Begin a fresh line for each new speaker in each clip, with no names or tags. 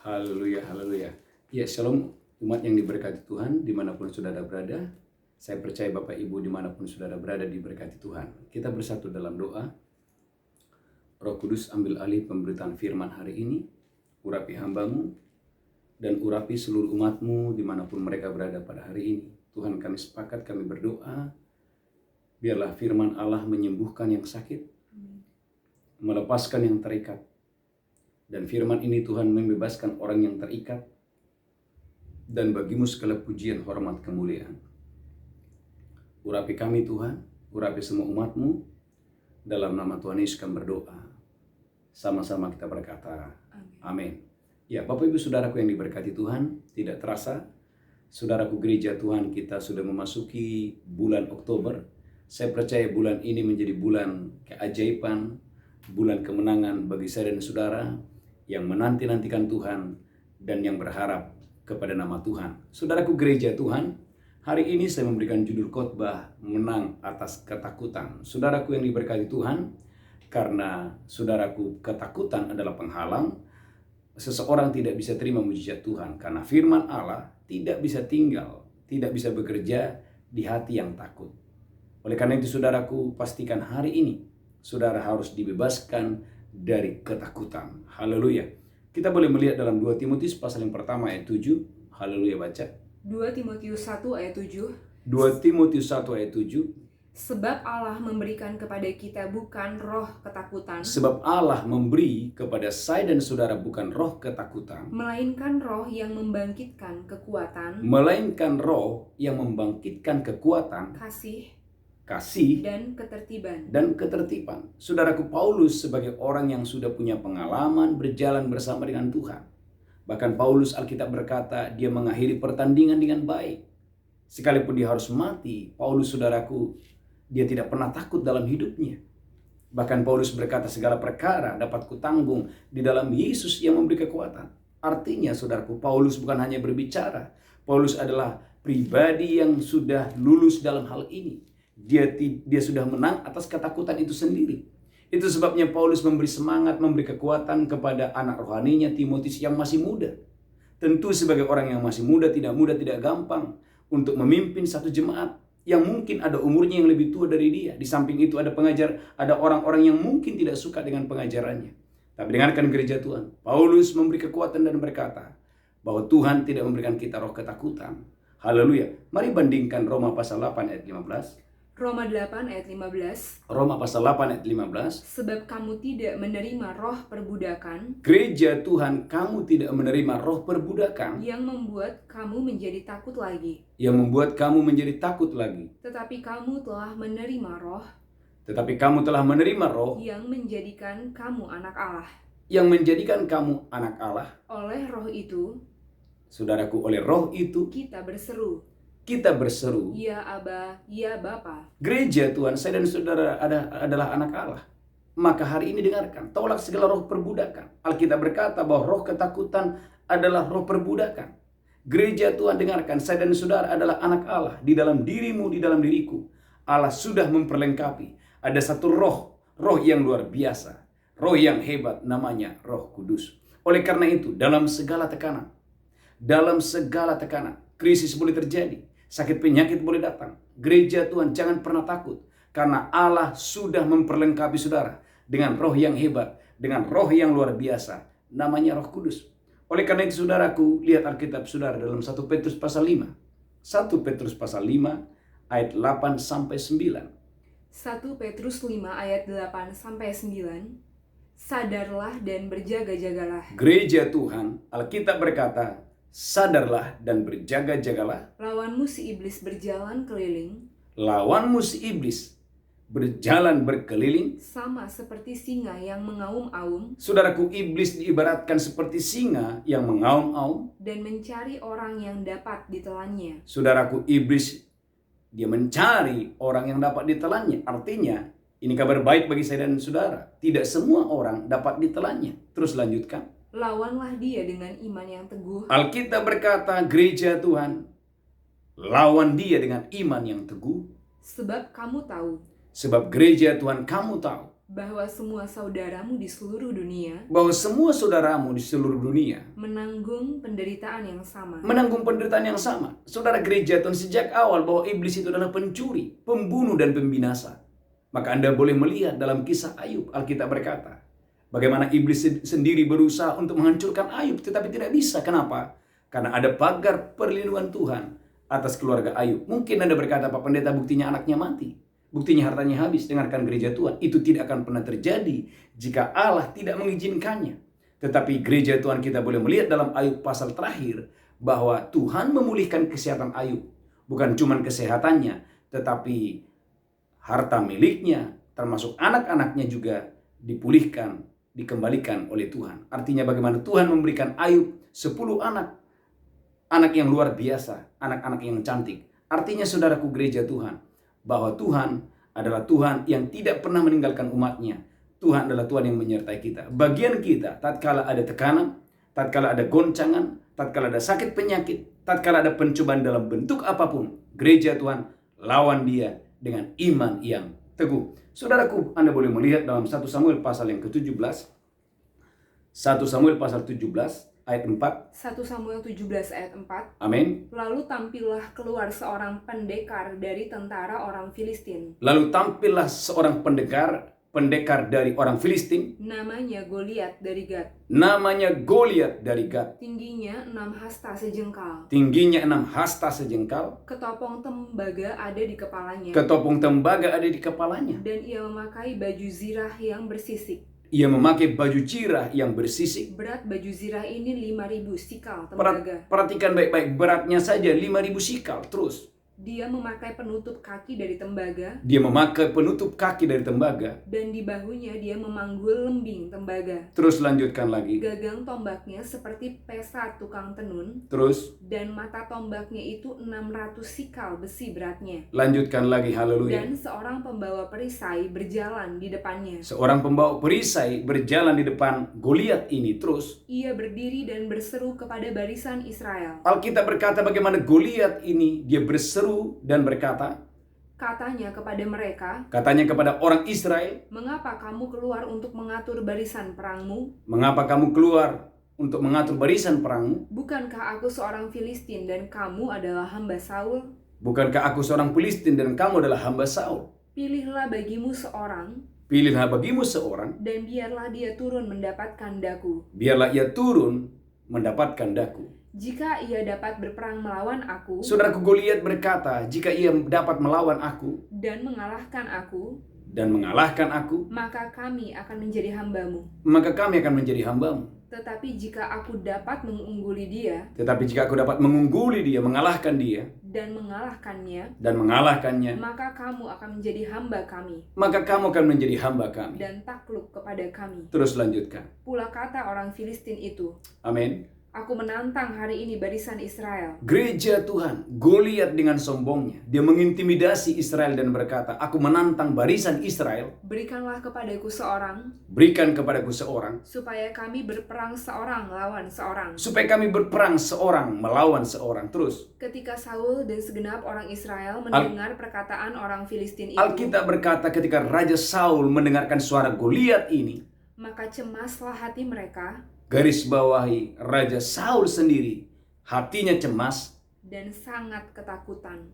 Haleluya, haleluya. Ya, shalom umat yang diberkati Tuhan dimanapun saudara berada. Saya percaya Bapak Ibu dimanapun saudara berada diberkati Tuhan. Kita bersatu dalam doa. Roh Kudus ambil alih pemberitaan firman hari ini. Urapi hambamu dan urapi seluruh umatmu dimanapun mereka berada pada hari ini. Tuhan, kami sepakat, kami berdoa. Biarlah firman Allah menyembuhkan yang sakit, melepaskan yang terikat. Dan firman ini Tuhan membebaskan orang yang terikat. Dan bagimu segala pujian, hormat, kemuliaan. Urapi kami Tuhan, urapi semua umatmu. Dalam nama Tuhan Yesus kami berdoa. Sama-sama kita berkata, amin. Ya, Bapak Ibu Saudaraku yang diberkati Tuhan, tidak terasa, Saudaraku gereja Tuhan, kita sudah memasuki bulan Oktober. Saya percaya bulan ini menjadi bulan keajaiban, bulan kemenangan bagi saya dan saudara yang menanti-nantikan Tuhan dan yang berharap kepada nama Tuhan. Saudaraku gereja Tuhan, hari ini saya memberikan judul khotbah menang atas ketakutan. Saudaraku yang diberkati Tuhan, karena saudaraku ketakutan adalah penghalang, seseorang tidak bisa terima mujizat Tuhan karena firman Allah tidak bisa tinggal, tidak bisa bekerja di hati yang takut. Oleh karena itu saudaraku, pastikan hari ini saudara harus dibebaskan dari ketakutan. Haleluya. Kita boleh melihat dalam 2 Timotius pasal yang pertama ayat 7. Haleluya, baca.
2 Timotius 1 ayat 7.
2 Timotius 1 ayat 7.
Sebab Allah memberikan kepada kita bukan roh ketakutan,
Sebab Allah memberi kepada saya dan saudara bukan roh ketakutan,
melainkan roh yang membangkitkan kekuatan,
melainkan roh yang membangkitkan kekuatan, kasih, dan ketertiban. Saudaraku, Paulus sebagai orang yang sudah punya pengalaman berjalan bersama dengan Tuhan. Bahkan Paulus Alkitab berkata dia mengakhiri pertandingan dengan baik. Sekalipun dia harus mati, Paulus saudaraku, dia tidak pernah takut dalam hidupnya. Bahkan Paulus berkata segala perkara dapat kutanggung di dalam Yesus yang memberi kekuatan. Artinya saudaraku, Paulus bukan hanya berbicara. Paulus adalah pribadi yang sudah lulus dalam hal ini. Dia sudah menang atas ketakutan itu sendiri. Itu sebabnya Paulus memberi semangat, memberi kekuatan kepada anak rohaninya Timotius yang masih muda. Tentu sebagai orang yang masih muda, tidak gampang untuk memimpin satu jemaat yang mungkin ada umurnya yang lebih tua dari dia. Di samping itu ada pengajar, ada orang-orang yang mungkin tidak suka dengan pengajarannya. Tapi dengarkan gereja Tuhan, Paulus memberi kekuatan dan berkata bahwa Tuhan tidak memberikan kita roh ketakutan. Haleluya. Mari bandingkan Roma pasal 8 ayat 15.
Roma 8 ayat 15.
Roma pasal 8 ayat 15.
Sebab kamu tidak menerima roh perbudakan,
Gereja Tuhan, kamu tidak menerima roh perbudakan
yang membuat kamu menjadi takut lagi. Tetapi kamu telah menerima roh
yang
menjadikan kamu anak Allah. Oleh roh itu,
saudaraku, oleh roh itu kita berseru,
ya Aba, ya Bapa.
Gereja Tuhan, saya dan saudara adalah anak Allah. Maka hari ini dengarkan, tolak segala roh perbudakan. Alkitab berkata bahwa roh ketakutan adalah roh perbudakan. Gereja Tuhan, dengarkan, saya dan saudara adalah anak Allah. Di dalam dirimu, di dalam diriku, Allah sudah memperlengkapi. Ada satu roh yang luar biasa, roh yang hebat, namanya Roh Kudus. Oleh karena itu, dalam segala tekanan, krisis boleh terjadi, sakit penyakit boleh datang, gereja Tuhan jangan pernah takut. Karena Allah sudah memperlengkapi saudara dengan roh yang hebat, dengan roh yang luar biasa, namanya Roh Kudus. Oleh karena itu saudaraku, lihat Alkitab saudara dalam 1 Petrus pasal 5. 1 Petrus pasal 5 ayat 8 sampai 9.
1 Petrus 5 ayat 8 sampai 9. Sadarlah dan berjaga-jagalah.
Gereja Tuhan, Alkitab berkata, sadarlah dan berjaga-jagalah.
Lawanmu si iblis berjalan berkeliling, sama seperti singa yang mengaum-aum.
Saudaraku, iblis diibaratkan seperti singa yang mengaum-aum
dan mencari orang yang dapat ditelannya.
Saudaraku, iblis dia mencari orang yang dapat ditelannya. Artinya, ini kabar baik bagi saya dan saudara. Tidak semua orang dapat ditelannya. Terus lanjutkan.
Lawanlah dia dengan iman yang teguh.
Alkitab berkata, gereja Tuhan, lawan dia dengan iman yang teguh.
Sebab gereja Tuhan, kamu tahu bahwa semua saudaramu di seluruh dunia
bahwa semua saudaramu di seluruh dunia
menanggung penderitaan yang sama.
menanggung penderitaan yang sama. Saudara, gereja Tuhan sejak awal bahwa iblis itu adalah pencuri, pembunuh dan pembinasa. Maka Anda boleh melihat dalam kisah Ayub, Alkitab berkata bagaimana iblis sendiri berusaha untuk menghancurkan Ayub, tetapi tidak bisa. Kenapa? Karena ada pagar perlindungan Tuhan atas keluarga Ayub. Mungkin Anda berkata, Pak Pendeta, buktinya anaknya mati, buktinya hartanya habis. Dengarkan gereja Tuhan, itu tidak akan pernah terjadi jika Allah tidak mengizinkannya. Tetapi gereja Tuhan, kita boleh melihat dalam Ayub pasal terakhir bahwa Tuhan memulihkan kesehatan Ayub. Bukan cuma kesehatannya, tetapi harta miliknya, termasuk anak-anaknya juga dipulihkan, dikembalikan oleh Tuhan. Artinya bagaimana Tuhan memberikan Ayub 10 anak. Anak yang luar biasa, anak-anak yang cantik. Artinya saudaraku gereja Tuhan, bahwa Tuhan adalah Tuhan yang tidak pernah meninggalkan umatnya. Tuhan adalah Tuhan yang menyertai kita. Bagian kita, tatkala ada tekanan, tatkala ada goncangan, tatkala ada sakit penyakit, tatkala ada pencobaan dalam bentuk apapun, gereja Tuhan lawan dia dengan iman yang teguh. Saudaraku, Anda boleh melihat dalam 1 Samuel pasal yang ke-17. 1 Samuel pasal 17 ayat 4.
1 Samuel 17 ayat 4.
Amin.
Lalu tampillah keluar seorang pendekar dari tentara orang Filistin.
Lalu tampillah seorang pendekar dari orang Filistin.
Namanya Goliat dari Gat.
Namanya Goliat dari Gat.
Tingginya 6 hasta sejengkal.
Tingginya 6 hasta sejengkal.
Ketopong tembaga ada di kepalanya.
Ketopong tembaga ada di kepalanya.
Dan ia memakai baju zirah yang bersisik.
Ia memakai baju zirah yang bersisik.
Berat baju zirah ini 5.000 sikal tembaga.
Perhatikan baik-baik, beratnya saja 5.000 sikal. Terus
dia memakai penutup kaki dari tembaga.
Dia memakai penutup kaki dari tembaga.
Dan di bahunya dia memanggul lembing tembaga.
Terus lanjutkan lagi.
Gagang tombaknya seperti pesa tukang tenun.
Terus.
Dan mata tombaknya itu 600 sikal besi beratnya.
Lanjutkan lagi, haleluya.
Dan seorang pembawa perisai berjalan di depannya.
Seorang pembawa perisai berjalan di depan Goliat ini. Terus.
Ia berdiri dan berseru kepada barisan Israel.
Alkitab berkata bagaimana Goliat ini dia berseru dan berkata,
katanya kepada mereka,
katanya kepada orang Israel,
mengapa kamu keluar untuk mengatur barisan perangmu?
Mengapa kamu keluar untuk mengatur barisan perangmu?
Bukankah aku seorang Filistin dan kamu adalah hamba Saul?
Bukankah aku seorang Filistin dan kamu adalah hamba Saul?
Pilihlah bagimu seorang.
Pilihlah bagimu seorang.
Dan biarlah dia turun mendapatkan daku.
Biarlah ia turun mendapatkan daku.
Jika ia dapat berperang melawan aku,
saudaraku Goliat berkata, jika ia dapat melawan aku
dan mengalahkan aku, maka kami akan menjadi hambamu.
Maka kami akan menjadi hambamu.
Tetapi jika aku dapat mengungguli dia,
mengalahkan dia,
dan mengalahkannya, maka kamu akan menjadi hamba kami. Dan takluk kepada kami.
Terus lanjutkan.
Pula kata orang Filistin itu,
amin,
aku menantang hari ini barisan Israel.
Gereja Tuhan, Goliat dengan sombongnya, dia mengintimidasi Israel dan berkata, aku menantang barisan Israel.
Berikan kepadaku seorang, supaya kami berperang seorang melawan seorang. Terus. Ketika Saul dan segenap orang Israel mendengar perkataan orang Filistin itu,
Alkitab berkata ketika Raja Saul mendengarkan suara Goliat ini,
maka cemaslah hati mereka.
Garis bawahi, Raja Saul sendiri hatinya cemas
dan sangat ketakutan.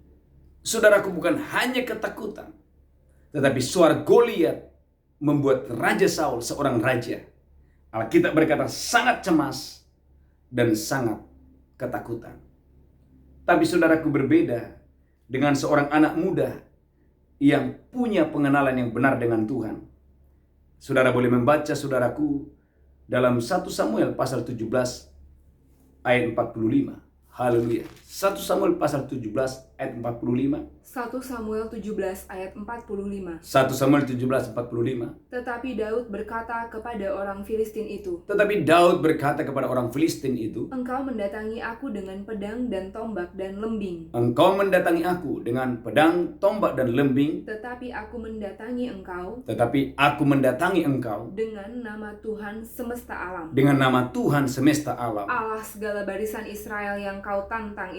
Saudaraku, bukan hanya ketakutan, tetapi suara Goliat membuat Raja Saul, seorang raja, Alkitab berkata sangat cemas dan sangat ketakutan. Tapi saudaraku, berbeda dengan seorang anak muda yang punya pengenalan yang benar dengan Tuhan. Saudara boleh membaca, saudaraku, dalam 1 Samuel pasal 17 ayat 45. Haleluya. 1 Samuel pasal 17 ayat 45.
1 Samuel 17 ayat 45.
1 Samuel 17 45.
Tetapi Daud berkata kepada orang Filistin itu, Engkau mendatangi aku dengan pedang dan tombak dan lembing. Tetapi aku mendatangi engkau dengan nama Tuhan semesta alam. Allah segala barisan Israel yang kau tantang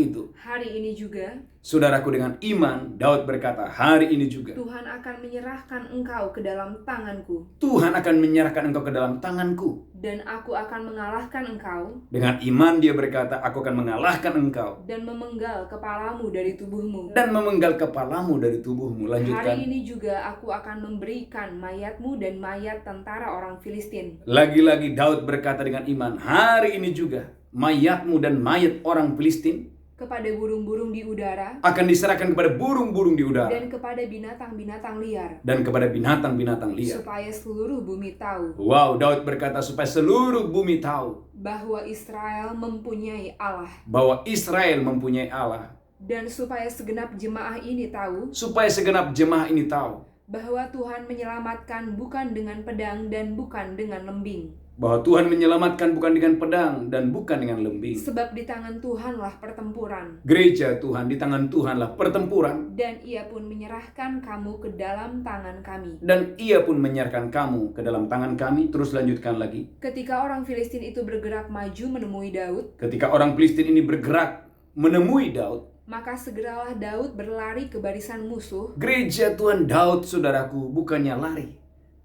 itu.
Hari ini juga Saudaraku, dengan iman Daud berkata, hari ini juga
Tuhan akan menyerahkan engkau ke dalam tanganku,
Tuhan akan menyerahkan engkau ke dalam tanganku.
dan aku akan mengalahkan engkau,
Dengan iman dia berkata, aku akan mengalahkan engkau
dan memenggal kepalamu dari tubuhmu.
dan memenggal kepalamu dari tubuhmu. Lanjutkan.
Hari ini juga aku akan memberikan mayatmu dan mayat tentara orang Filistin.
Lagi-lagi Daud berkata dengan iman, hari ini juga mayatmu dan mayat orang Filistin
Kepada burung-burung di udara,
akan diserahkan kepada burung-burung di udara
dan kepada binatang-binatang liar,
dan kepada binatang-binatang liar.
supaya seluruh bumi tahu
Wow, Daud berkata supaya seluruh bumi tahu
bahwa Israel mempunyai Allah,
bahwa Israel mempunyai Allah.
dan supaya segenap jemaah ini tahu
Supaya segenap jemaah ini tahu
bahwa Tuhan menyelamatkan bukan dengan pedang dan bukan dengan lembing,
bahwa Tuhan menyelamatkan bukan dengan pedang dan bukan dengan lembing.
sebab di tangan Tuhanlah pertempuran,
Gereja Tuhan, di tangan Tuhanlah pertempuran,
dan Ia pun menyerahkan kamu ke dalam tangan kami.
dan Ia pun menyerahkan kamu ke dalam tangan kami. Terus lanjutkan lagi.
Ketika orang Filistin itu bergerak maju menemui Daud,
Ketika orang Filistin ini bergerak menemui Daud,
maka segeralah Daud berlari ke barisan musuh,
gereja Tuhan, Daud, saudaraku, bukannya lari,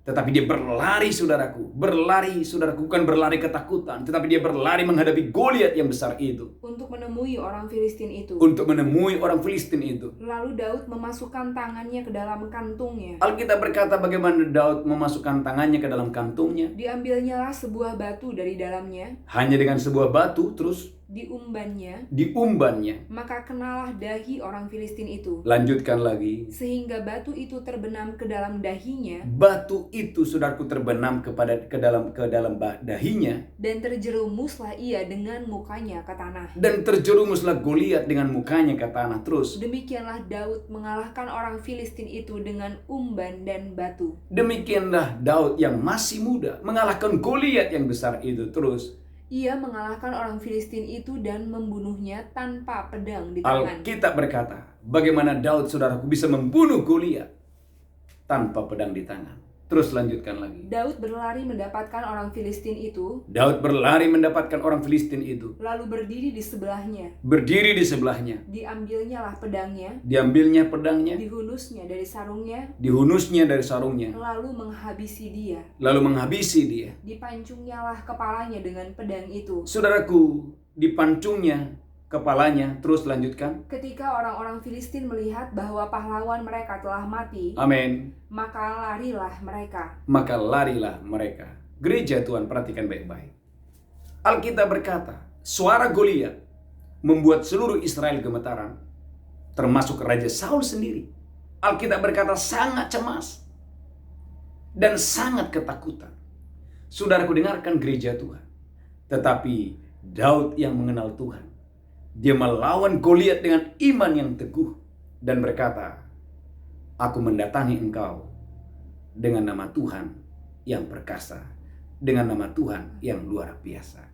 tetapi dia berlari, saudaraku. Berlari, saudaraku, bukan berlari ketakutan, tetapi dia berlari menghadapi Goliat yang besar itu.
untuk menemui orang Filistin itu.
Untuk menemui orang Filistin itu.
Lalu Daud memasukkan tangannya ke dalam kantungnya.
Alkitab berkata bagaimana Daud memasukkan tangannya ke dalam kantungnya.
Diambilnyalah sebuah batu dari dalamnya,
Hanya dengan sebuah batu, terus
diumbannya,
diumbannya.
maka kenalah dahi orang Filistin itu,
Lanjutkan lagi.
sehingga batu itu terbenam ke dalam dahinya,
Batu itu, saudaraku, terbenam ke dalam dahinya,
dan terjerumuslah ia dengan mukanya ke tanah.
dan terjerumuslah Goliat dengan mukanya ke tanah. Terus
Demikianlah Daud mengalahkan orang Filistin itu dengan umban dan batu.
demikianlah Daud yang masih muda mengalahkan Goliat yang besar itu. Terus
Ia mengalahkan orang Filistin itu dan membunuhnya tanpa pedang di tangan.
Alkitab berkata bagaimana Daud, saudaraku, bisa membunuh Goliat tanpa pedang di tangan. Terus lanjutkan lagi.
Daud berlari mendapatkan orang Filistin itu,
Daud berlari mendapatkan orang Filistin itu.
lalu berdiri di sebelahnya.
Berdiri di sebelahnya.
Diambilnyalah pedangnya,
Diambilnya pedangnya,
dihunusnya dari sarungnya,
dihunusnya dari sarungnya,
lalu menghabisi dia.
lalu menghabisi dia.
Dipancungnyalah kepalanya dengan pedang itu.
Saudaraku, dipancungnya kepalanya. Terus lanjutkan.
Ketika orang-orang Filistin melihat bahwa pahlawan mereka telah mati,
Amin.
maka larilah mereka.
Maka larilah mereka. Gereja Tuhan, perhatikan baik-baik. Alkitab berkata, suara Goliat membuat seluruh Israel gemetaran, termasuk Raja Saul sendiri. Alkitab berkata sangat cemas dan sangat ketakutan. Saudaraku, dengarkan gereja Tuhan. Tetapi Daud yang mengenal Tuhan, dia melawan Goliat dengan iman yang teguh dan berkata, aku mendatangi engkau dengan nama Tuhan yang perkasa, dengan nama Tuhan yang luar biasa.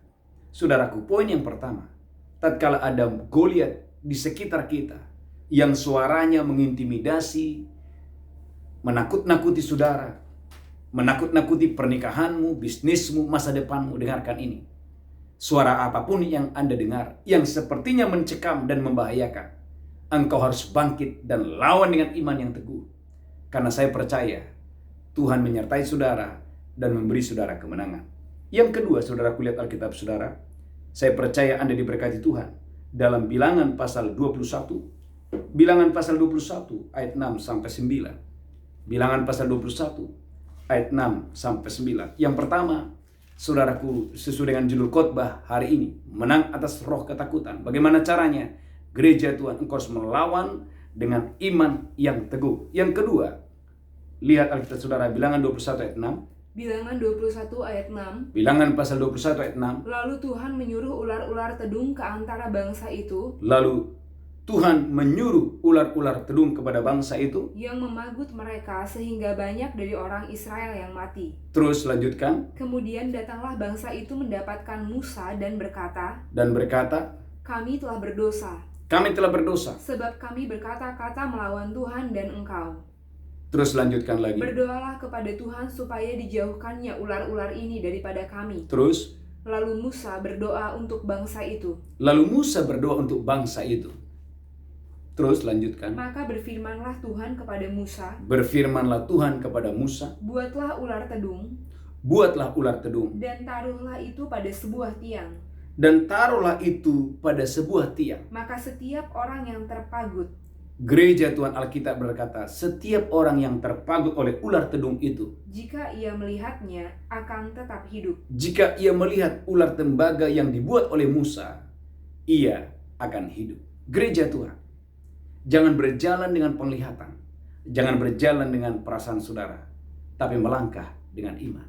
Saudaraku, poin yang pertama, tatkala ada Goliat di sekitar kita yang suaranya mengintimidasi, menakut-nakuti saudara, menakut-nakuti pernikahanmu, bisnismu, masa depanmu, dengarkan ini. Suara apapun yang Anda dengar, yang sepertinya mencekam dan membahayakan, engkau harus bangkit dan lawan dengan iman yang teguh. Karena saya percaya, Tuhan menyertai saudara dan memberi saudara kemenangan. Yang kedua, saudara, kulihat Alkitab saudara, saya percaya Anda diberkati Tuhan. Dalam Bilangan pasal 21, Bilangan pasal 21 ayat 6 sampai 9. Bilangan pasal 21 ayat 6 sampai 9. Yang pertama, saudaraku, sesuai dengan judul khotbah hari ini, menang atas roh ketakutan. Bagaimana caranya? Gereja Tuhan, engkau harus melawan dengan iman yang teguh. Yang kedua, lihat Alkitab saudara, Bilangan 21 ayat 6.
Bilangan 21 ayat 6.
Bilangan pasal 21 ayat 6.
Lalu Tuhan menyuruh ular-ular tedung ke antara bangsa itu,
Lalu Tuhan menyuruh ular-ular tedung kepada bangsa itu.
yang memagut mereka sehingga banyak dari orang Israel yang mati.
Terus lanjutkan.
Kemudian datanglah bangsa itu mendapatkan Musa dan berkata,
Dan berkata,
kami telah berdosa,
kami telah berdosa.
sebab kami berkata-kata melawan Tuhan dan engkau.
Terus lanjutkan lagi.
Berdoalah kepada Tuhan supaya dijauhkannya ular-ular ini daripada kami.
Terus,
Lalu Musa berdoa untuk bangsa itu.
lalu Musa berdoa untuk bangsa itu. Terus lanjutkan.
Maka berfirmanlah Tuhan kepada Musa,
Berfirmanlah Tuhan kepada Musa,
buatlah ular tedung,
buatlah ular tedung,
dan taruhlah itu pada sebuah tiang.
dan taruhlah itu pada sebuah tiang.
Maka setiap orang yang terpagut,
Gereja Tuhan Alkitab berkata, setiap orang yang terpagut oleh ular tedung itu,
jika ia melihatnya, akan tetap hidup.
jika ia melihat ular tembaga yang dibuat oleh Musa, ia akan hidup. Gereja Tuhan, jangan berjalan dengan penglihatan, jangan berjalan dengan perasaan saudara, tapi melangkah dengan iman.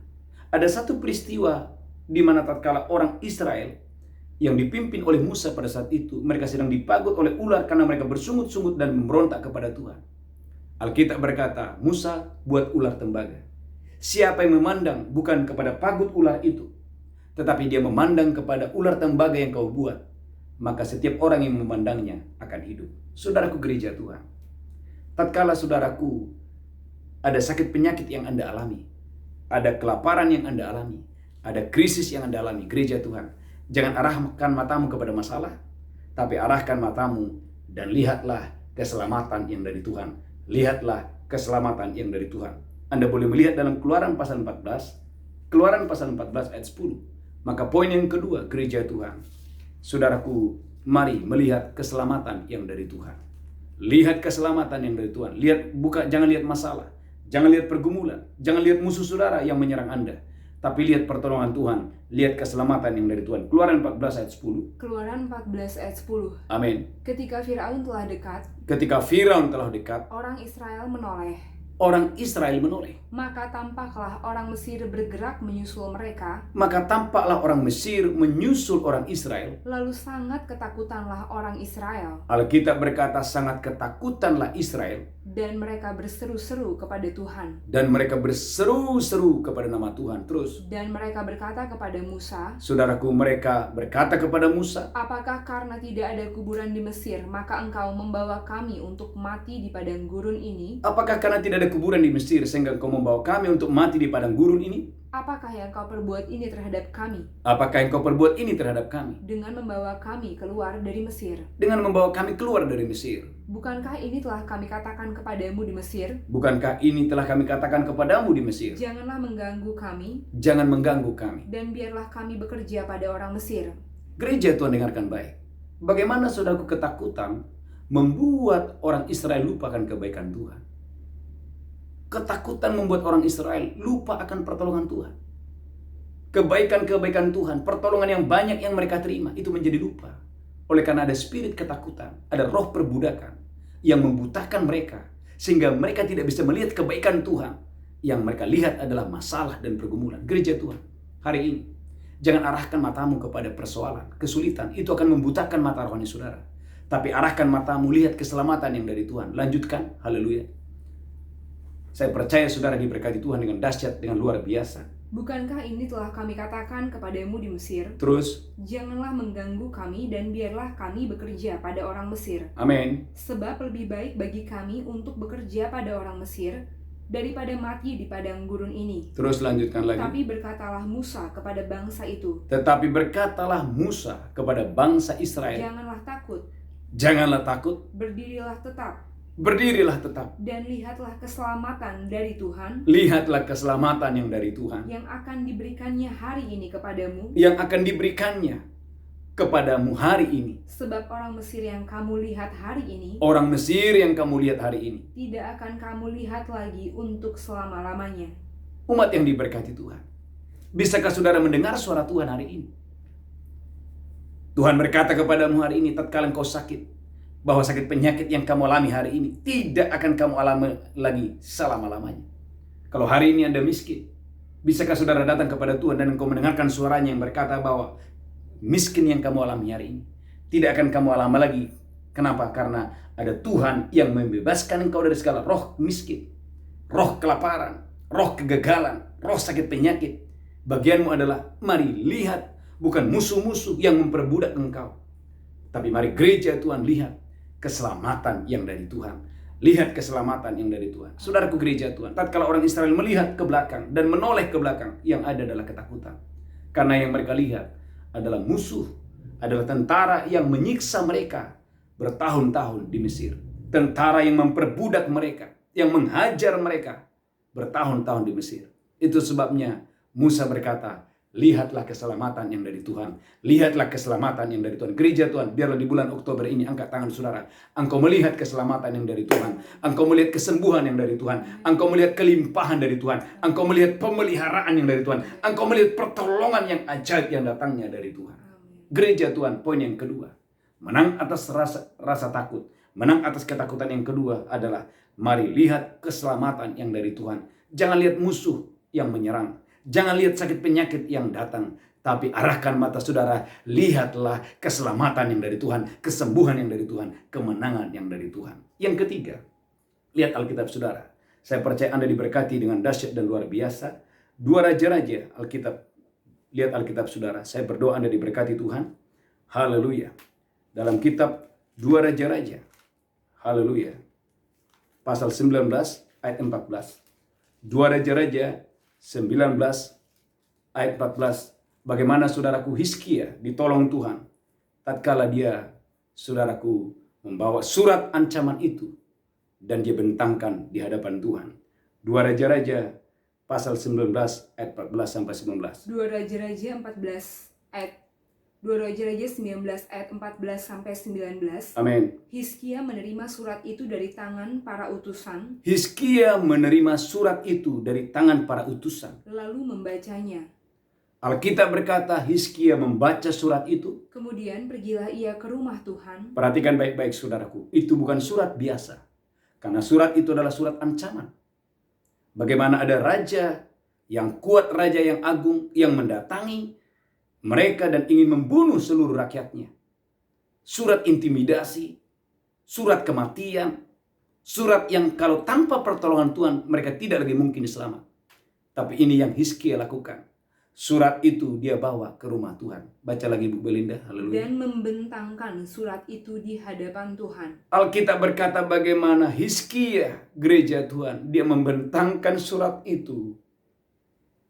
Ada satu peristiwa di mana tatkala orang Israel yang dipimpin oleh Musa pada saat itu, mereka sedang dipagut oleh ular karena mereka bersungut-sungut dan memberontak kepada Tuhan. Alkitab berkata, Musa buat ular tembaga. Siapa yang memandang bukan kepada pagut ular itu, tetapi dia memandang kepada ular tembaga yang kau buat, maka setiap orang yang memandangnya akan hidup. Saudaraku gereja Tuhan, tatkala saudaraku ada sakit penyakit yang Anda alami, ada kelaparan yang Anda alami, ada krisis yang Anda alami, gereja Tuhan, jangan arahkan matamu kepada masalah, tapi arahkan matamu dan lihatlah keselamatan yang dari Tuhan. Lihatlah keselamatan yang dari Tuhan. Anda boleh melihat dalam Keluaran pasal 14, Keluaran pasal 14 ayat 10. Maka poin yang kedua, gereja Tuhan, saudaraku, mari melihat keselamatan yang dari Tuhan. Lihat keselamatan yang dari Tuhan. Jangan lihat masalah, jangan lihat pergumulan, jangan lihat musuh saudara yang menyerang Anda, tapi lihat pertolongan Tuhan, lihat keselamatan yang dari Tuhan. Keluaran 14 ayat 10.
Keluaran 14 ayat 10.
Amin.
Ketika Firaun telah dekat, orang Israel menoleh.
Orang Israel menoleh.
Maka tampaklah orang Mesir bergerak menyusul mereka.
Orang Israel.
Lalu sangat ketakutanlah orang Israel.
Alkitab berkata sangat ketakutanlah Israel.
Dan mereka berseru-seru kepada Tuhan.
Dan mereka berseru-seru kepada nama Tuhan. Terus.
Dan mereka berkata kepada Musa.
Saudaraku, mereka berkata kepada Musa,
apakah karena tidak ada kuburan di Mesir, maka engkau membawa kami untuk mati di padang gurun ini?
Apakah karena tidak ada kuburan di Mesir sehingga engkau membawa kami untuk mati di padang gurun ini?
Apakah yang kau perbuat ini terhadap kami?
Apakah yang kau perbuat ini terhadap kami?
Dengan membawa kami keluar dari Mesir.
Dengan membawa kami keluar dari Mesir.
Bukankah ini telah kami katakan kepadamu di Mesir?
Bukankah ini telah kami katakan kepadamu di Mesir?
Janganlah mengganggu kami.
Jangan mengganggu kami.
Dan biarlah kami bekerja pada orang Mesir.
Gereja Tuhan, dengarkan baik. Bagaimana saudaraku ketakutan membuat orang Israel lupakan kebaikan Tuhan. Ketakutan membuat orang Israel lupa akan pertolongan Tuhan. Kebaikan-kebaikan Tuhan, pertolongan yang banyak yang mereka terima, itu menjadi lupa. Oleh karena ada spirit ketakutan, ada roh perbudakan yang membutakan mereka, sehingga mereka tidak bisa melihat kebaikan Tuhan. Yang mereka lihat adalah masalah dan pergumulan. Gereja Tuhan, hari ini, jangan arahkan matamu kepada persoalan, kesulitan. Itu akan membutakan mata rohani saudara. Tapi arahkan matamu, lihat keselamatan yang dari Tuhan. Lanjutkan, haleluya. Saya percaya saudara diberkati Tuhan dengan dahsyat, dengan luar biasa.
Bukankah ini telah kami katakan kepadamu di Mesir?
Terus,
janganlah mengganggu kami dan biarlah kami bekerja pada orang Mesir.
Amin.
Sebab lebih baik bagi kami untuk bekerja pada orang Mesir daripada mati di padang gurun ini.
Terus lanjutkan lagi.
Tetapi berkatalah Musa kepada bangsa Israel. Janganlah takut.
Janganlah takut. Berdirilah tetap.
Dan lihatlah keselamatan dari Tuhan.
Lihatlah keselamatan yang dari Tuhan.
Yang akan diberikannya hari ini kepadamu.
Yang akan diberikannya kepadamu hari ini.
Sebab orang Mesir yang kamu lihat hari ini.
Orang Mesir yang kamu lihat hari ini.
Tidak akan kamu lihat lagi untuk selama-lamanya.
Umat yang diberkati Tuhan. Bisakah saudara mendengar suara Tuhan hari ini? Tuhan berkata kepadamu hari ini tatkala engkau sakit, bahwa sakit penyakit yang kamu alami hari ini tidak akan kamu alami lagi selama-lamanya. Kalau hari ini Anda miskin, bisakah saudara datang kepada Tuhan dan engkau mendengarkan suaranya yang berkata bahwa miskin yang kamu alami hari ini tidak akan kamu alami lagi. Kenapa? Karena ada Tuhan yang membebaskan engkau dari segala roh miskin, roh kelaparan, roh kegagalan, roh sakit penyakit. Bagianmu adalah mari lihat, bukan musuh-musuh yang memperbudak engkau, tapi mari gereja Tuhan lihat keselamatan yang dari Tuhan. Lihat keselamatan yang dari Tuhan. Saudaraku gereja Tuhan, tatkala orang Israel melihat ke belakang dan menoleh ke belakang, yang ada adalah ketakutan. Karena yang mereka lihat adalah musuh, adalah tentara yang menyiksa mereka bertahun-tahun di Mesir. tentara yang memperbudak mereka, yang menghajar mereka bertahun-tahun di Mesir. Itu sebabnya Musa berkata, lihatlah keselamatan yang dari Tuhan. Lihatlah keselamatan yang dari Tuhan. Gereja Tuhan, biarlah di bulan Oktober ini angkat tangan saudara. Engkau melihat keselamatan yang dari Tuhan. Engkau melihat kesembuhan yang dari Tuhan. Engkau melihat kelimpahan dari Tuhan. Engkau melihat pemeliharaan yang dari Tuhan. Engkau melihat pertolongan yang ajaib yang datangnya dari Tuhan. Gereja Tuhan, poin yang kedua. Menang atas rasa takut. Menang atas ketakutan yang kedua adalah mari lihat keselamatan yang dari Tuhan. Jangan lihat musuh yang menyerang. Jangan lihat sakit penyakit yang datang, tapi arahkan mata saudara, lihatlah keselamatan yang dari Tuhan, kesembuhan yang dari Tuhan, kemenangan yang dari Tuhan. Yang ketiga, lihat Alkitab saudara. Saya percaya Anda diberkati dengan dahsyat dan luar biasa. 2 Raja-Raja Alkitab. Lihat Alkitab saudara. Saya berdoa Anda diberkati Tuhan. Haleluya. Dalam kitab 2 Raja-Raja. Haleluya. Pasal 19 ayat 14. 2 Raja-Raja 19 ayat 14. Bagaimana saudaraku Hizkia ditolong Tuhan tatkala dia, saudaraku, membawa surat ancaman itu dan dia bentangkan di hadapan Tuhan. 2 Raja-Raja pasal 19 ayat 14 sampai 19.
2 Raja-Raja 14 ayat 2 Raja-Raja 19 ayat 14 sampai 19.
Amin.
Hizkia menerima surat itu dari tangan para utusan,
Hizkia menerima surat itu dari tangan para utusan.
lalu membacanya.
Alkitab berkata Hizkia membaca surat itu.
Kemudian pergilah ia ke rumah Tuhan.
Perhatikan baik-baik saudaraku. Itu bukan surat biasa. Karena surat itu adalah surat ancaman. Bagaimana ada raja yang kuat, raja yang agung, yang mendatangi mereka dan ingin membunuh seluruh rakyatnya. Surat intimidasi, surat kematian, surat yang kalau tanpa pertolongan Tuhan mereka tidak lagi mungkin selamat. Tapi ini yang Hizkia lakukan. Surat itu dia bawa ke rumah Tuhan. Baca lagi Bu Belinda, haleluya.
Dan membentangkan surat itu di hadapan Tuhan.
Alkitab berkata bagaimana Hizkia, gereja Tuhan, dia membentangkan surat itu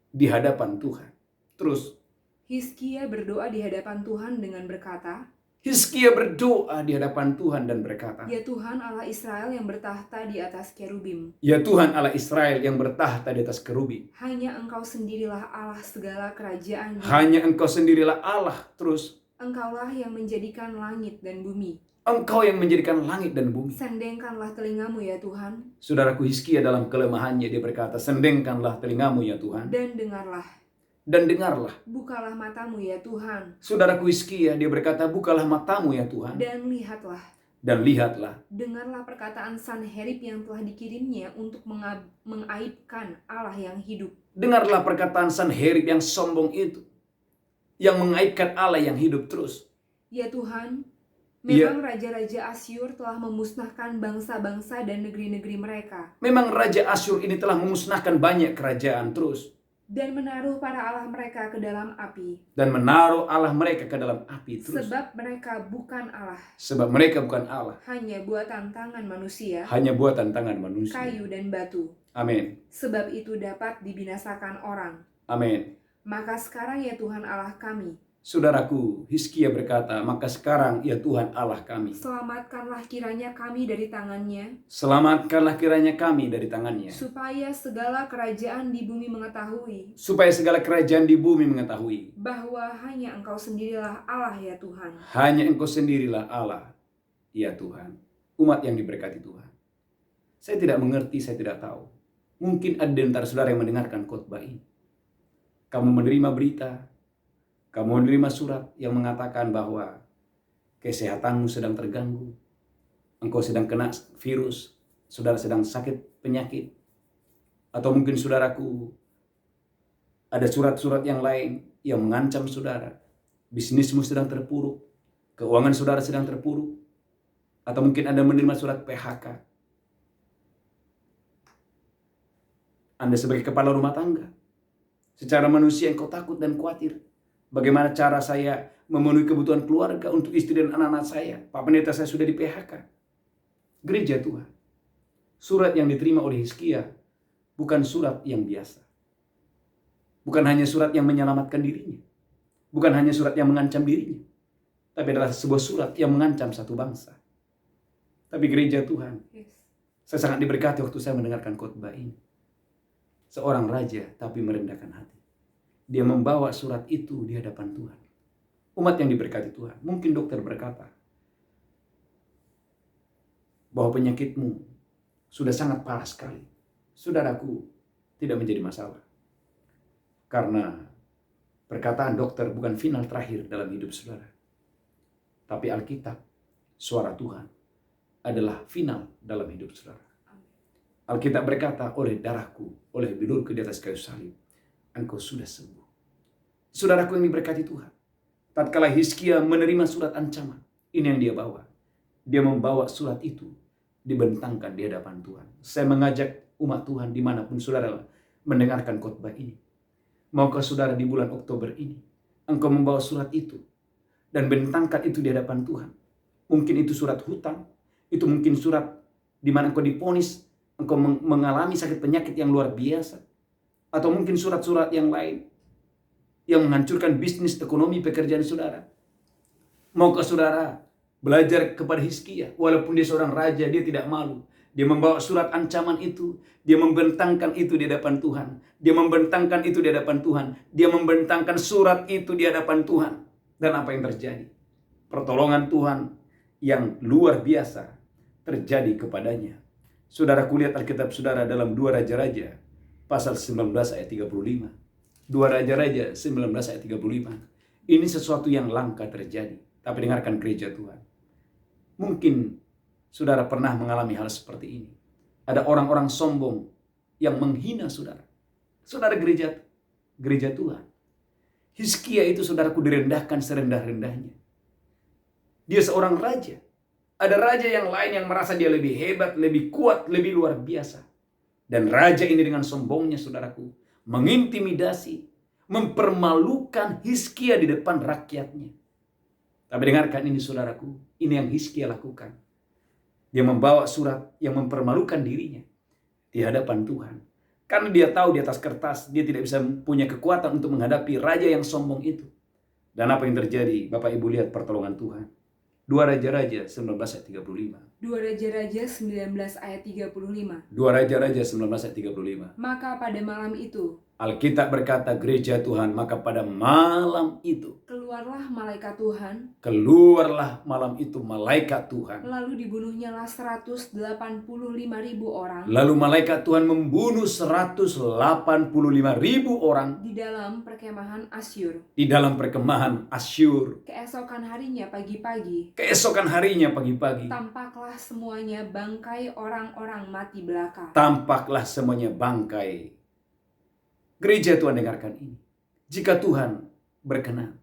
di hadapan Tuhan. Terus
Hizkia berdoa di hadapan Tuhan dengan berkata,
Hizkia berdoa di hadapan Tuhan dan berkata,
Ya Tuhan Allah Israel yang bertahta di atas kerubim,
ya Tuhan Allah Israel yang bertahta di atas kerubim.
hanya Engkau sendirilah Allah segala kerajaan.
Hanya Engkau sendirilah Allah. Terus
Engkaulah yang menjadikan langit dan bumi.
Engkau yang menjadikan langit dan bumi.
Sendengkanlah telingamu ya Tuhan,
Saudaraku Hizkia dalam kelemahannya dia berkata, sendengkanlah telingamu ya Tuhan,
dan dengarlah.
dan dengarlah.
Bukalah matamu ya Tuhan,
Saudaraku Hizkia dia berkata, bukalah matamu ya Tuhan,
dan lihatlah.
dan lihatlah.
Dengarlah perkataan Sanherib yang telah dikirimnya untuk mengaibkan Allah yang hidup.
Dengarlah perkataan Sanherib yang sombong itu, yang mengaibkan Allah yang hidup. Terus
Ya Tuhan, memang raja-raja Asyur telah memusnahkan bangsa-bangsa dan negeri-negeri mereka,
memang Raja Asyur ini telah memusnahkan banyak kerajaan. Terus
dan menaruh para Allah mereka ke dalam api.
dan menaruh Allah mereka ke dalam api. Terus
Sebab mereka bukan Allah,
sebab mereka bukan Allah,
hanya buatan tangan manusia,
hanya buatan tangan manusia.
kayu dan batu.
Amin.
Sebab itu dapat dibinasakan orang.
Amin.
Maka sekarang ya Tuhan Allah kami,
Saudaraku Hizkia berkata, maka sekarang ya Tuhan Allah kami,
selamatkanlah kiranya kami dari tangannya,
selamatkanlah kiranya kami dari tangannya,
supaya segala kerajaan di bumi mengetahui
supaya segala kerajaan di bumi mengetahui
bahwa hanya Engkau sendirilah Allah ya Tuhan.
hanya Engkau sendirilah Allah, ya Tuhan. Umat yang diberkati Tuhan, saya tidak mengerti, saya tidak tahu. Mungkin ada di antara saudara yang mendengarkan khotbah ini. Kamu menerima berita, kamu menerima surat yang mengatakan bahwa kesehatanmu sedang terganggu, engkau sedang kena virus, saudara sedang sakit penyakit, atau mungkin saudaraku ada surat-surat yang lain yang mengancam saudara, bisnismu sedang terpuruk, keuangan saudara sedang terpuruk, atau mungkin Anda menerima surat PHK. Anda sebagai kepala rumah tangga, secara manusia engkau takut dan khawatir. Bagaimana cara saya memenuhi kebutuhan keluarga untuk istri dan anak-anak saya? Pak Pendeta, saya sudah di PHK. Gereja Tuhan, surat yang diterima oleh Hizkia bukan surat yang biasa. Bukan hanya surat yang menyelamatkan dirinya. Bukan hanya surat yang mengancam dirinya. Tapi adalah sebuah surat yang mengancam satu bangsa. Tapi gereja Tuhan,
Yes.
saya sangat diberkati waktu saya mendengarkan khotbah ini. Seorang raja tapi merendahkan hati. Dia membawa surat itu di hadapan Tuhan. Umat yang diberkati Tuhan. Mungkin dokter berkata bahwa penyakitmu sudah sangat parah sekali. Saudaraku, tidak menjadi masalah. Karena perkataan dokter bukan final terakhir dalam hidup saudara. Tapi Alkitab, suara Tuhan, adalah final dalam hidup saudara. Alkitab berkata, oleh darahku, oleh bilurku di atas kayu salib, engkau sudah sembuh. Saudaraku yang diberkati Tuhan, tatkala Hizkia menerima surat ancaman, ini yang dia bawa. Dia membawa surat itu, dibentangkan di hadapan Tuhan. Saya mengajak umat Tuhan dimanapun saudara mendengarkan khotbah ini. Maukah saudara di bulan Oktober ini, engkau membawa surat itu, dan bentangkan itu di hadapan Tuhan. Mungkin itu surat hutang, itu mungkin surat di mana engkau diponis, engkau mengalami sakit penyakit yang luar biasa. Atau mungkin surat-surat yang lain, yang menghancurkan bisnis, ekonomi, pekerjaan saudara. Maukah saudara belajar kepada Hizkia, walaupun dia seorang raja, dia tidak malu. Dia membawa surat ancaman itu, dia membentangkan itu di hadapan Tuhan. Dia membentangkan itu di hadapan Tuhan. Dia membentangkan surat itu di hadapan Tuhan. Dan apa yang terjadi? Pertolongan Tuhan yang luar biasa terjadi kepadanya. Saudara kulihat Alkitab saudara dalam 2 Raja-Raja pasal 19 ayat 35. 2 Raja-Raja 19 ayat 35. Ini sesuatu yang langka terjadi. Tapi dengarkan gereja Tuhan. Mungkin saudara pernah mengalami hal seperti ini. Ada orang-orang sombong yang menghina saudara. Saudara gereja Tuhan. Hizkia itu saudaraku direndahkan serendah-rendahnya. Dia seorang raja. Ada raja yang lain yang merasa dia lebih hebat, lebih kuat, lebih luar biasa. Dan raja ini dengan sombongnya saudaraku mengintimidasi, mempermalukan Hizkia di depan rakyatnya. Tapi dengarkan ini saudaraku, ini yang Hizkia lakukan. Dia membawa surat yang mempermalukan dirinya di hadapan Tuhan. Karena dia tahu di atas kertas dia tidak bisa punya kekuatan untuk menghadapi raja yang sombong itu. Dan apa yang terjadi? Bapak Ibu lihat pertolongan Tuhan. 2 Raja-Raja 19 ayat 35.
2 Raja-Raja 19 ayat 35.
2 Raja-Raja 19 ayat 35.
Maka pada malam itu,
Alkitab berkata gereja Tuhan, maka pada malam itu
keluarlah malaikat Tuhan,
keluarlah malam itu malaikat Tuhan.
lalu dibunuhnyalah 185.000 orang
Lalu malaikat Tuhan membunuh 185.000 orang
di dalam perkemahan Asyur.
di dalam perkemahan Asyur.
Keesokan harinya pagi-pagi,
Keesokan harinya pagi-pagi,
tampaklah semuanya bangkai orang-orang mati belaka.
tampaklah semuanya bangkai. Gereja Tuhan, dengarkan ini. Jika Tuhan berkenan,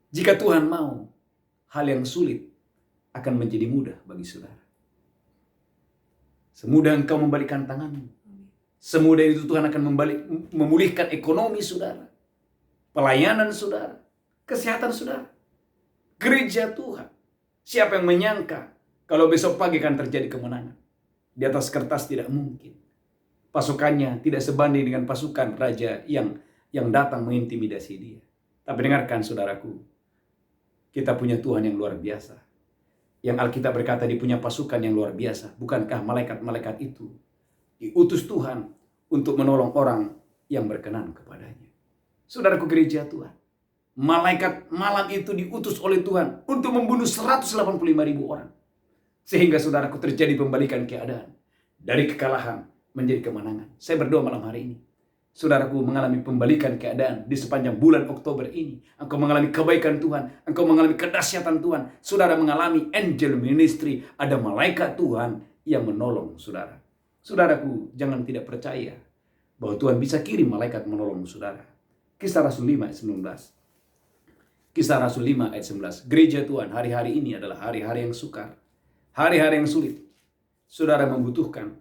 jika Tuhan mau, hal yang sulit akan menjadi mudah bagi saudara. Semudah engkau membalikkan tanganmu, semudah itu Tuhan akan memulihkan ekonomi saudara, pelayanan saudara, kesehatan saudara. Gereja Tuhan, siapa yang menyangka kalau besok pagi akan terjadi kemenangan? Di atas kertas tidak mungkin. Pasukannya tidak sebanding dengan pasukan raja yang datang mengintimidasi dia. Tapi dengarkan saudaraku, kita punya Tuhan yang luar biasa. Yang Alkitab berkata dia punya pasukan yang luar biasa. Bukankah malaikat-malaikat itu diutus Tuhan untuk menolong orang yang berkenan kepadanya? Saudaraku gereja Tuhan, malaikat malam itu diutus oleh Tuhan untuk membunuh 185.000 orang. Sehingga saudaraku terjadi pembalikan keadaan. Dari kekalahan menjadi kemenangan. Saya berdoa malam hari ini, saudaraku mengalami pembalikan keadaan di sepanjang bulan Oktober ini. Engkau mengalami kebaikan Tuhan, engkau mengalami kedahsyatan Tuhan. Saudara mengalami angel ministry, ada malaikat Tuhan yang menolong saudara. Saudaraku, jangan tidak percaya bahwa Tuhan bisa kirim malaikat menolong saudara. Kisah Rasul 5 ayat 19. Kisah Rasul 5 ayat 11. Gereja Tuhan, hari-hari ini adalah hari-hari yang sukar, hari-hari yang sulit. Saudara membutuhkan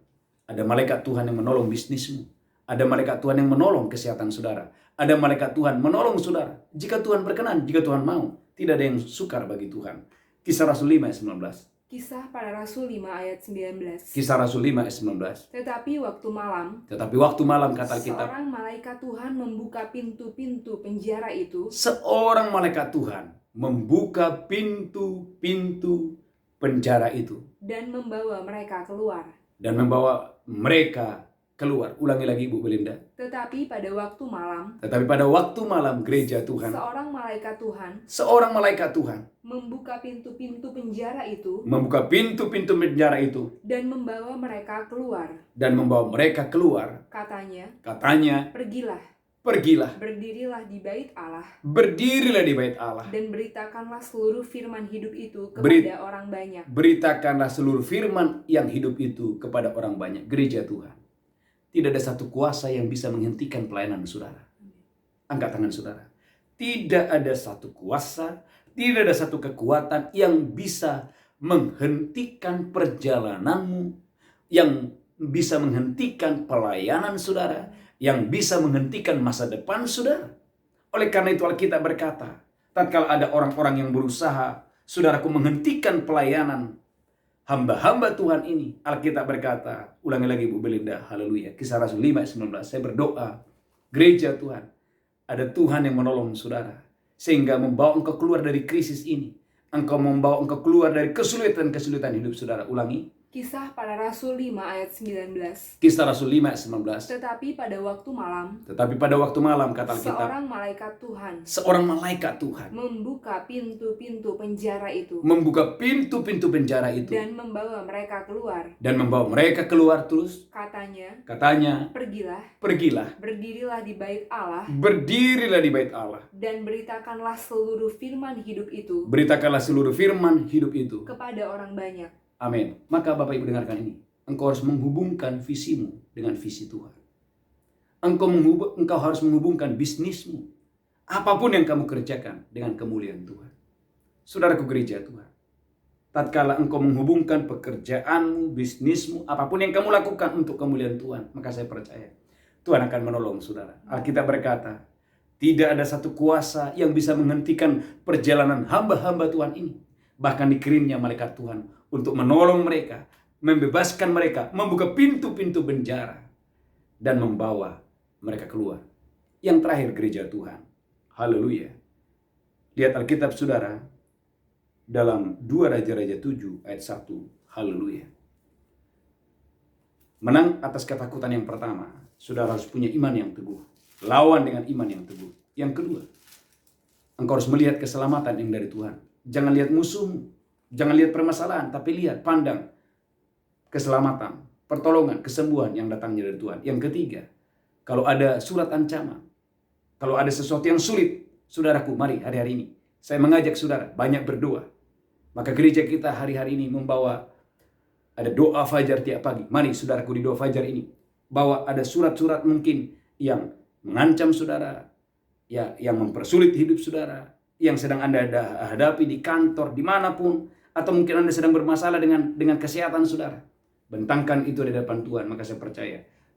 ada malaikat Tuhan yang menolong bisnismu. Ada malaikat Tuhan yang menolong kesehatan saudara. Ada malaikat Tuhan menolong saudara. Jika Tuhan berkenan, jika Tuhan mau. Tidak ada yang sukar bagi Tuhan. Kisah Rasul 5 ayat 19.
Kisah para Rasul 5 ayat 19.
Kisah Rasul 5 ayat 19.
Tetapi waktu malam
kata Alkitab,
seorang malaikat Tuhan membuka pintu-pintu penjara itu.
seorang malaikat Tuhan membuka pintu-pintu penjara itu.
Dan membawa mereka keluar.
Dan membawa mereka keluar. Ulangi lagi Ibu Belinda.
Tetapi pada waktu malam,
gereja Tuhan,
seorang malaikat Tuhan
membuka
pintu-pintu penjara itu dan membawa mereka keluar. Katanya, pergilah, berdirilah di bait Allah, dan beritakanlah seluruh firman hidup itu kepada orang banyak.
Beritakanlah seluruh firman yang hidup itu kepada orang banyak. Gereja Tuhan, tidak ada satu kuasa yang bisa menghentikan pelayanan saudara. Angkat tangan saudara. Tidak ada satu kuasa, tidak ada satu kekuatan yang bisa menghentikan perjalananmu, yang bisa menghentikan pelayanan saudara, yang bisa menghentikan masa depan saudara. Oleh karena itu Alkitab berkata, tatkala ada orang-orang yang berusaha, saudaraku, menghentikan pelayanan hamba-hamba Tuhan ini, Alkitab berkata, ulangi lagi Bu Belinda, haleluya, Kisah Rasul 5:19, saya berdoa, gereja Tuhan, ada Tuhan yang menolong saudara, sehingga membawa engkau keluar dari krisis ini, engkau membawa engkau keluar dari kesulitan-kesulitan hidup saudara. Ulangi.
Kisah Para Rasul 5 ayat 19.
Kisah Rasul 5 ayat 19.
Tetapi pada waktu
malam kata Alkitab,
seorang malaikat Tuhan
membuka
pintu-pintu penjara itu dan membawa mereka keluar. Terus katanya, pergilah, berdirilah di bait Allah, dan beritakanlah seluruh firman hidup itu kepada orang banyak.
Amin. Maka Bapak Ibu dengarkan ini. Engkau harus menghubungkan visimu dengan visi Tuhan. Engkau harus menghubungkan bisnismu, apapun yang kamu kerjakan, dengan kemuliaan Tuhan. Saudaraku gereja Tuhan, tatkala engkau menghubungkan pekerjaanmu, bisnismu, apapun yang kamu lakukan untuk kemuliaan Tuhan, maka saya percaya Tuhan akan menolong saudara. Alkitab berkata, tidak ada satu kuasa yang bisa menghentikan perjalanan hamba-hamba Tuhan ini. Bahkan dikirimnya malaikat Tuhan untuk menolong mereka, membebaskan mereka, membuka pintu-pintu penjara, dan membawa mereka keluar. Yang terakhir gereja Tuhan, haleluya. Lihat Alkitab saudara, dalam 2 Raja-Raja 7 ayat 1, haleluya. Menang atas ketakutan yang pertama, saudara harus punya iman yang teguh. Lawan dengan iman yang teguh. Yang kedua, engkau harus melihat keselamatan yang dari Tuhan. Jangan lihat musuhmu. Jangan lihat permasalahan, tapi lihat, pandang keselamatan, pertolongan, kesembuhan yang datangnya dari Tuhan. Yang ketiga, kalau ada surat ancaman, kalau ada sesuatu yang sulit, saudaraku, mari hari-hari ini saya mengajak saudara banyak berdoa. Maka gereja kita hari-hari ini membawa ada doa fajar tiap pagi. Mari saudaraku, di doa fajar ini bawa ada surat-surat mungkin yang mengancam saudara, ya, yang mempersulit hidup saudara, yang sedang Anda hadapi di kantor, dimanapun, atau mungkin Anda sedang bermasalah dengan kesehatan saudara. Bentangkan itu di depan Tuhan, maka saya percaya